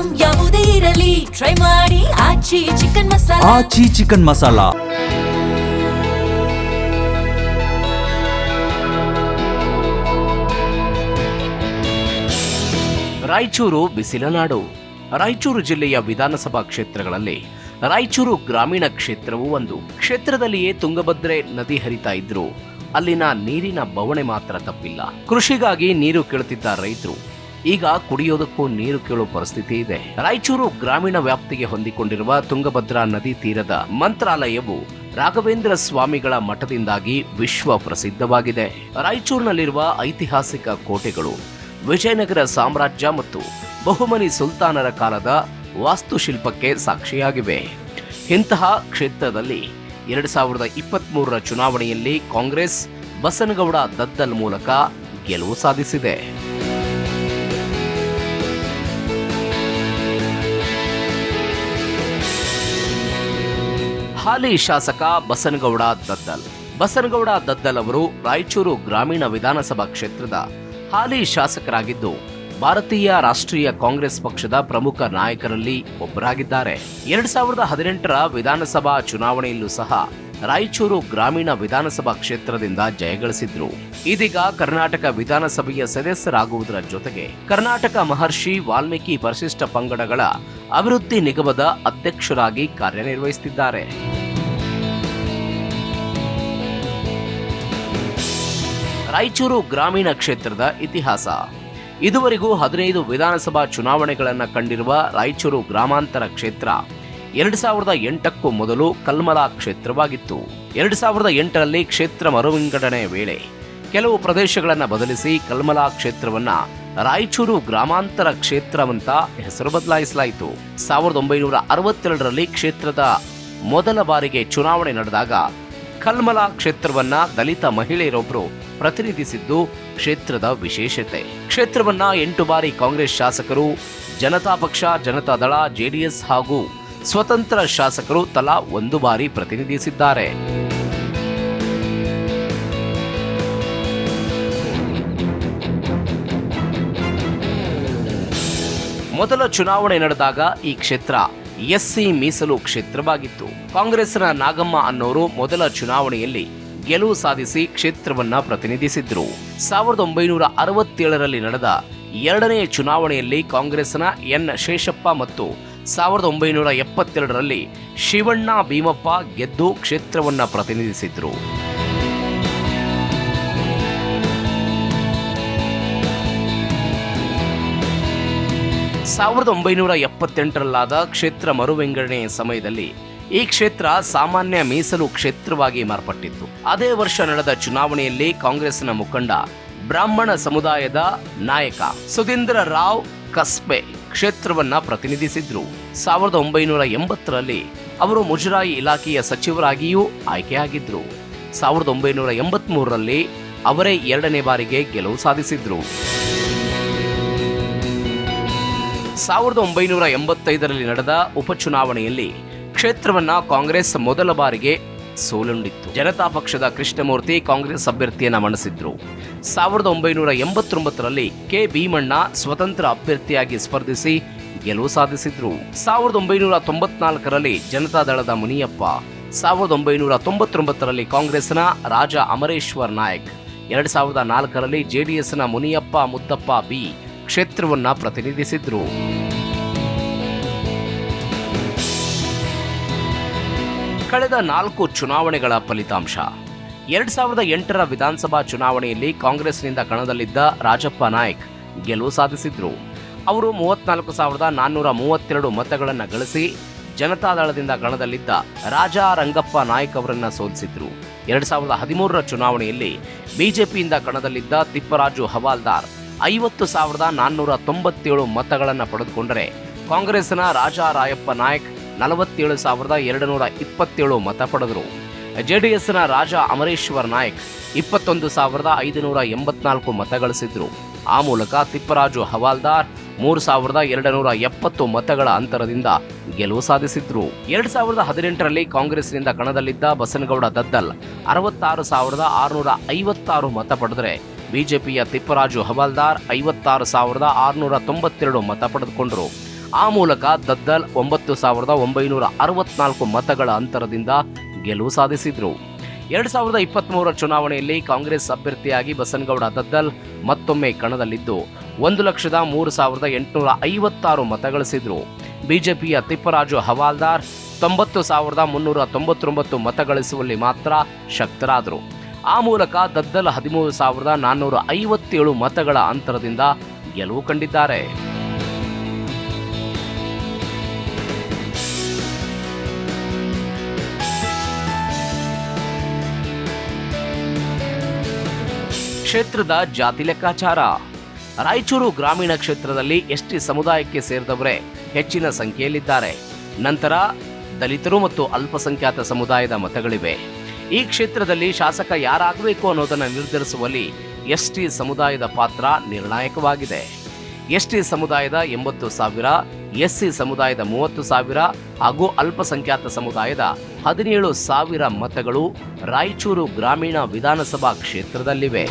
Item ಯಾವುದೇ ಇರಲಿ try ಮಾಡಿ ಆಚಿ ಚಿಕನ್ ಮಸಾಲಾ. ಆಚಿ ಚಿಕನ್ ಮಸಾಲಾ. ರಾಯಚೂರು ಬಿಸಿಲ ನಾಡು. ರಾಯಚೂರು ಜಿಲ್ಲೆಯ ವಿಧಾನಸಭಾ ಕ್ಷೇತ್ರಗಳಲ್ಲಿ ರಾಯಚೂರು ಗ್ರಾಮೀಣ ಕ್ಷೇತ್ರವು ಒಂದು. ಕ್ಷೇತ್ರದಲ್ಲಿಯೇ ತುಂಗಭದ್ರೆ ನದಿ ಹರಿತಾ ಇದ್ರು ಅಲ್ಲಿನ ನೀರಿನ ಬವಣೆ ಮಾತ್ರ ತಪ್ಪಿಲ್ಲ. ಕೃಷಿಗಾಗಿ ನೀರು ಕೇಳುತ್ತಿದ್ದ ರೈತರು ಈಗ ಕುಡಿಯೋದಕ್ಕೂ ನೀರು ಕೇಳುವ ಪರಿಸ್ಥಿತಿ ಇದೆ. ರಾಯಚೂರು ಗ್ರಾಮೀಣ ವ್ಯಾಪ್ತಿಗೆ ಹೊಂದಿಕೊಂಡಿರುವ ತುಂಗಭದ್ರಾ ನದಿ ತೀರದ ಮಂತ್ರಾಲಯವು ರಾಘವೇಂದ್ರ ಸ್ವಾಮಿಗಳ ಮಠದಿಂದಾಗಿ ವಿಶ್ವ ಪ್ರಸಿದ್ಧವಾಗಿದೆ. ರಾಯಚೂರಿನಲ್ಲಿರುವ ಐತಿಹಾಸಿಕ ಕೋಟೆಗಳು ವಿಜಯನಗರ ಸಾಮ್ರಾಜ್ಯ ಮತ್ತು ಬಹುಮನಿ ಸುಲ್ತಾನರ ಕಾಲದ ವಾಸ್ತುಶಿಲ್ಪಕ್ಕೆ ಸಾಕ್ಷಿಯಾಗಿವೆ. ಇಂತಹ ಕ್ಷೇತ್ರದಲ್ಲಿ 2023ರ ಚುನಾವಣೆಯಲ್ಲಿ ಕಾಂಗ್ರೆಸ್ ಬಸನಗೌಡ ದದ್ದಲ್ ಮೂಲಕ ಗೆಲುವು ಸಾಧಿಸಿದೆ. ಹಾಲಿ ಶಾಸಕ ಬಸನಗೌಡ ದದ್ದಲ್ ಅವರು ರಾಯಚೂರು ಗ್ರಾಮೀಣ ವಿಧಾನಸಭಾ ಕ್ಷೇತ್ರದ ಹಾಲಿ ಶಾಸಕರಾಗಿದ್ದು ಭಾರತೀಯ ರಾಷ್ಟ್ರೀಯ ಕಾಂಗ್ರೆಸ್ ಪಕ್ಷದ ಪ್ರಮುಖ ನಾಯಕರಲ್ಲಿ ಒಬ್ಬರಾಗಿದ್ದಾರೆ. 2018ರ ವಿಧಾನಸಭಾ ಚುನಾವಣೆಯಲ್ಲೂ ಸಹ ರಾಯಚೂರು ಗ್ರಾಮೀಣ ವಿಧಾನಸಭಾ ಕ್ಷೇತ್ರದಿಂದ ಜಯಗಳಿಸಿದ್ರು. ಇದೀಗ ಕರ್ನಾಟಕ ವಿಧಾನಸಭೆಯ ಸದಸ್ಯರಾಗುವುದರ ಜೊತೆಗೆ ಕರ್ನಾಟಕ ಮಹರ್ಷಿ ವಾಲ್ಮೀಕಿ ಪರಿಶಿಷ್ಟ ಪಂಗಡಗಳ ಅಭಿವೃದ್ಧಿ ನಿಗಮದ ಅಧ್ಯಕ್ಷರಾಗಿ ಕಾರ್ಯನಿರ್ವಹಿಸುತ್ತಿದ್ದಾರೆ. ರಾಯಚೂರು ಗ್ರಾಮೀಣ ಕ್ಷೇತ್ರದ ಇತಿಹಾಸ. ಇದುವರೆಗೂ 15 ವಿಧಾನಸಭಾ ಚುನಾವಣೆಗಳನ್ನು ಕಂಡಿರುವ ರಾಯಚೂರು ಗ್ರಾಮಾಂತರ ಕ್ಷೇತ್ರ 2008ಕ್ಕೂ ಮೊದಲು ಕಲ್ಮಲಾ ಕ್ಷೇತ್ರವಾಗಿತ್ತು. 2008ರಲ್ಲಿ ಕ್ಷೇತ್ರ ಮರುವಿಂಗಡಣೆಯ ವೇಳೆ ಕೆಲವು ಪ್ರದೇಶಗಳನ್ನು ಬದಲಿಸಿ ಕಲ್ಮಲಾ ಕ್ಷೇತ್ರವನ್ನ ರಾಯಚೂರು ಗ್ರಾಮಾಂತರ ಕ್ಷೇತ್ರವಂತ ಹೆಸರು ಬದಲಾಯಿಸಲಾಯಿತು. 1962ರಲ್ಲಿ ಕ್ಷೇತ್ರದ ಮೊದಲ ಬಾರಿಗೆ ಚುನಾವಣೆ ನಡೆದಾಗ ಕಲ್ಮಲಾ ಕ್ಷೇತ್ರವನ್ನ ದಲಿತ ಮಹಿಳೆಯರೊಬ್ಬರು ಪ್ರತಿನಿಧಿಸಿದ್ದು ಕ್ಷೇತ್ರದ ವಿಶೇಷತೆ. ಕ್ಷೇತ್ರವನ್ನ 8 ಬಾರಿ ಕಾಂಗ್ರೆಸ್ ಶಾಸಕರು, ಜನತಾ ಪಕ್ಷ, ಜನತಾದಳ, ಜೆಡಿಎಸ್ ಹಾಗೂ ಸ್ವತಂತ್ರ ಶಾಸಕರು ತಲಾ 1 ಬಾರಿ ಪ್ರತಿನಿಧಿಸಿದ್ದಾರೆ. ಮೊದಲ ಚುನಾವಣೆ ನಡೆದಾಗ ಈ ಕ್ಷೇತ್ರ ಎಸ್ಸಿ ಮೀಸಲು ಕ್ಷೇತ್ರವಾಗಿತ್ತು. ಕಾಂಗ್ರೆಸ್ನ ನಾಗಮ್ಮ ಅನ್ನೋರು ಮೊದಲ ಚುನಾವಣೆಯಲ್ಲಿ ಗೆಲುವು ಸಾಧಿಸಿ ಕ್ಷೇತ್ರವನ್ನ ಪ್ರತಿನಿಧಿಸಿದ್ರು. 1967ರಲ್ಲಿ ನಡೆದ ಎರಡನೇ ಚುನಾವಣೆಯಲ್ಲಿ ಕಾಂಗ್ರೆಸ್ನ ಎನ್ ಶೇಷಪ್ಪ ಮತ್ತು 1972ರಲ್ಲಿ ಶಿವಣ್ಣ ಭೀಮಪ್ಪ ಗೆದ್ದು ಕ್ಷೇತ್ರವನ್ನ ಪ್ರತಿನಿಧಿಸಿದ್ರು. 1978ರಲ್ಲಾದ ಕ್ಷೇತ್ರ ಮರುವಿಂಗಡಣೆಯ ಸಮಯದಲ್ಲಿ ಈ ಕ್ಷೇತ್ರ ಸಾಮಾನ್ಯ ಮೀಸಲು ಕ್ಷೇತ್ರವಾಗಿ ಮಾರ್ಪಟ್ಟಿತ್ತು. ಅದೇ ವರ್ಷ ನಡೆದ ಚುನಾವಣೆಯಲ್ಲಿ ಕಾಂಗ್ರೆಸ್ನ ಮುಖಂಡ ಬ್ರಾಹ್ಮಣ ಸಮುದಾಯದ ನಾಯಕ ಸುಧೀಂದ್ರ ರಾವ್ ಕಸ್ಬೆ ಕ್ಷೇತ್ರವನ್ನ ಪ್ರತಿನಿಧಿಸಿದ್ರು. 1980ರಲ್ಲಿ ಅವರು ಮುಜರಾಯಿ ಇಲಾಖೆಯ ಸಚಿವರಾಗಿಯೂ ಆಯ್ಕೆಯಾಗಿದ್ರು. 1983ರಲ್ಲಿ ಅವರೇ 2ನೇ ಬಾರಿಗೆ ಗೆಲುವು ಸಾಧಿಸಿದ್ರು. 1985ರಲ್ಲಿ ನಡೆದ ಉಪಚುನಾವಣೆಯಲ್ಲಿ ಕ್ಷೇತ್ರವನ್ನ ಕಾಂಗ್ರೆಸ್ ಮೊದಲ ಬಾರಿಗೆ ಸೋಲುಂಡಿತ್ತು. ಜನತಾ ಪಕ್ಷದ ಕೃಷ್ಣಮೂರ್ತಿ ಕಾಂಗ್ರೆಸ್ ಅಭ್ಯರ್ಥಿಯನ್ನ ಮಣಿಸಿದ್ರು. 1989ರಲ್ಲಿ ಕೆ ಭೀಮಣ್ಣ ಸ್ವತಂತ್ರ ಅಭ್ಯರ್ಥಿಯಾಗಿ ಸ್ಪರ್ಧಿಸಿ ಗೆಲುವು ಸಾಧಿಸಿದ್ರು. 1994ರಲ್ಲಿ ಜನತಾದಳದ ಮುನಿಯಪ್ಪ, 1999ರಲ್ಲಿ ಕಾಂಗ್ರೆಸ್ನ ರಾಜ ಅಮರೇಶ್ವರ್ ನಾಯಕ್, 2004ರಲ್ಲಿ ಜೆಡಿಎಸ್ನ ಮುನಿಯಪ್ಪ ಮುದ್ದಪ್ಪ ಬಿ ಕ್ಷೇತ್ರವನ್ನ ಪ್ರತಿನಿಧಿಸಿದ್ರು. ಕಳೆದ 4 ಚುನಾವಣೆಗಳ ಫಲಿತಾಂಶ. 2008ರ ವಿಧಾನಸಭಾ ಚುನಾವಣೆಯಲ್ಲಿ ಕಾಂಗ್ರೆಸ್ನಿಂದ ಕಣದಲ್ಲಿದ್ದ ರಾಜಪ್ಪ ನಾಯಕ್ ಗೆಲುವು ಸಾಧಿಸಿದ್ರು. ಅವರು 34,432 ಮತಗಳನ್ನು ಗಳಿಸಿ ಜನತಾದಳದಿಂದ ಕಣದಲ್ಲಿದ್ದ ರಾಜಾ ರಂಗಪ್ಪ ನಾಯಕ್ ಅವರನ್ನ ಸೋಲಿಸಿದ್ರು. 2013ರ ಚುನಾವಣೆಯಲ್ಲಿ ಬಿಜೆಪಿಯಿಂದ ಕಣದಲ್ಲಿದ್ದ ತಿಪ್ಪರಾಜು ಹವಾಲ್ದಾರ್ 50,497 ಮತಗಳನ್ನು ಪಡೆದುಕೊಂಡರೆ ಕಾಂಗ್ರೆಸ್ನ ರಾಜಾ ರಾಯಪ್ಪ ನಾಯಕ್ 47,227 ಮತ ಪಡೆದರು. ಜೆಡಿಎಸ್ನ ರಾಜ ಅಮರೇಶ್ವರ್ ನಾಯಕ್ 21,584 ಮತ ಗಳಿಸಿದ್ರು. ಆ ಮೂಲಕ ತಿಪ್ಪರಾಜು ಹವಾಲ್ದಾರ್ 3,270 ಮತಗಳ ಅಂತರದಿಂದ ಗೆಲುವು ಸಾಧಿಸಿದ್ರು. 2018ರಲ್ಲಿ ಕಾಂಗ್ರೆಸ್ನಿಂದ ಕಣದಲ್ಲಿದ್ದ ಬಸನಗೌಡ ದದ್ದಲ್ 66,656 ಮತ ಪಡೆದರೆ ಬಿಜೆಪಿಯ ತಿಪ್ಪರಾಜು ಹವಾಲ್ದಾರ್ 56,692 ಮತ ಪಡೆದುಕೊಂಡರು. ಆ ಮೂಲಕ ದದ್ದಲ್ 9,964 ಮತಗಳ ಅಂತರದಿಂದ ಗೆಲುವು ಸಾಧಿಸಿದ್ರು. 2023 ಚುನಾವಣೆಯಲ್ಲಿ ಕಾಂಗ್ರೆಸ್ ಅಭ್ಯರ್ಥಿಯಾಗಿ ಬಸನಗೌಡ ದದ್ದಲ್ ಮತ್ತೊಮ್ಮೆ ಕಣದಲ್ಲಿದ್ದು 1,03,856 ಮತ ಗಳಿಸಿದ್ರು. ಬಿಜೆಪಿಯ ತಿಪ್ಪರಾಜು ಹವಾಲ್ದಾರ್ 90,399 ಮತ ಗಳಿಸುವಲ್ಲಿ ಮಾತ್ರ ಶಕ್ತರಾದರು. ಆ ಮೂಲಕ ದದ್ದಲ್ 13,457 ಮತಗಳ ಅಂತರದಿಂದ ಗೆಲುವು ಕಂಡಿದ್ದಾರೆ. ಕ್ಷೇತ್ರದ ಜಾತಿ ಲೆಕ್ಕಾಚಾರ. ರಾಯಚೂರು ಗ್ರಾಮೀಣ ಕ್ಷೇತ್ರದಲ್ಲಿ ಎಸ್ಟಿ ಸಮುದಾಯಕ್ಕೆ ಸೇರಿದವರೇ ಹೆಚ್ಚಿನ ಸಂಖ್ಯೆಯಲ್ಲಿದ್ದಾರೆ. ನಂತರ ದಲಿತರು ಮತ್ತು ಅಲ್ಪಸಂಖ್ಯಾತ ಸಮುದಾಯದ ಮತಗಳಿವೆ. ಈ ಕ್ಷೇತ್ರದಲ್ಲಿ ಶಾಸಕ ಯಾರಾಗಬೇಕು ಅನ್ನೋದನ್ನು ನಿರ್ಧರಿಸುವಲ್ಲಿ ಎಸ್ಟಿ ಸಮುದಾಯದ ಪಾತ್ರ ನಿರ್ಣಾಯಕವಾಗಿದೆ. ಎಸ್ಟಿ ಸಮುದಾಯದ 80,000, ಎಸ್ಸಿ ಸಮುದಾಯದ 30,000 ಹಾಗೂ ಅಲ್ಪಸಂಖ್ಯಾತ ಸಮುದಾಯದ 17,000 ಮತಗಳು ರಾಯಚೂರು ಗ್ರಾಮೀಣ ವಿಧಾನಸಭಾ ಕ್ಷೇತ್ರದಲ್ಲಿವೆ.